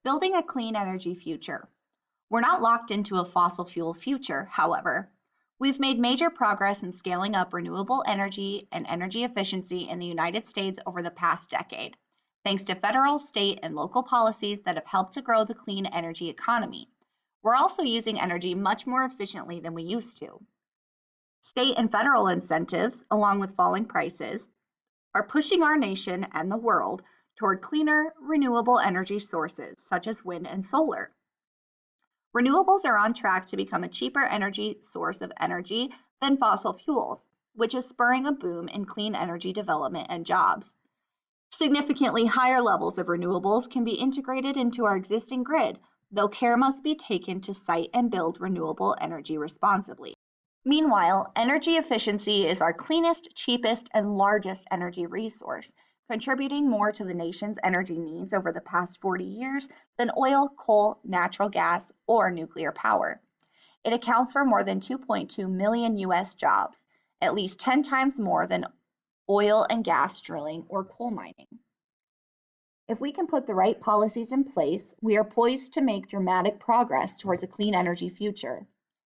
Building a clean energy future. We're not locked into a fossil fuel future, however. We've made major progress in scaling up renewable energy and energy efficiency in the United States over the past decade, thanks to federal, state, and local policies that have helped to grow the clean energy economy. We're also using energy much more efficiently than we used to. State and federal incentives, along with falling prices, are pushing our nation and the world toward cleaner, renewable energy sources such as wind and solar. Renewables are on track to become a cheaper energy source of energy than fossil fuels, which is spurring a boom in clean energy development and jobs. Significantly higher levels of renewables can be integrated into our existing grid, though care must be taken to site and build renewable energy responsibly. Meanwhile, energy efficiency is our cleanest, cheapest, and largest energy resource, contributing more to the nation's energy needs over the past 40 years than oil, coal, natural gas, or nuclear power. It accounts for more than 2.2 million US jobs, at least 10 times more than oil and gas drilling or coal mining. If we can put the right policies in place, we are poised to make dramatic progress towards a clean energy future.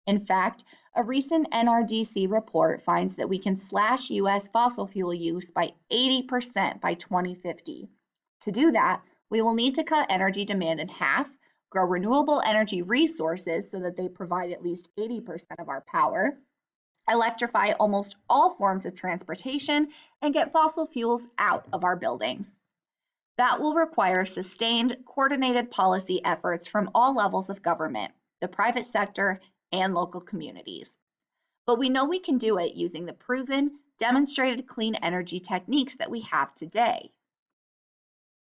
In fact, a recent NRDC report finds that we can slash US fossil fuel use by 80% by 2050. To do that, we will need to cut energy demand in half, grow renewable energy resources so that they provide at least 80% of our power, electrify almost all forms of transportation, and get fossil fuels out of our buildings. That will require sustained, coordinated policy efforts from all levels of government, the private sector, and local communities. But we know we can do it using the proven, demonstrated clean energy techniques that we have today.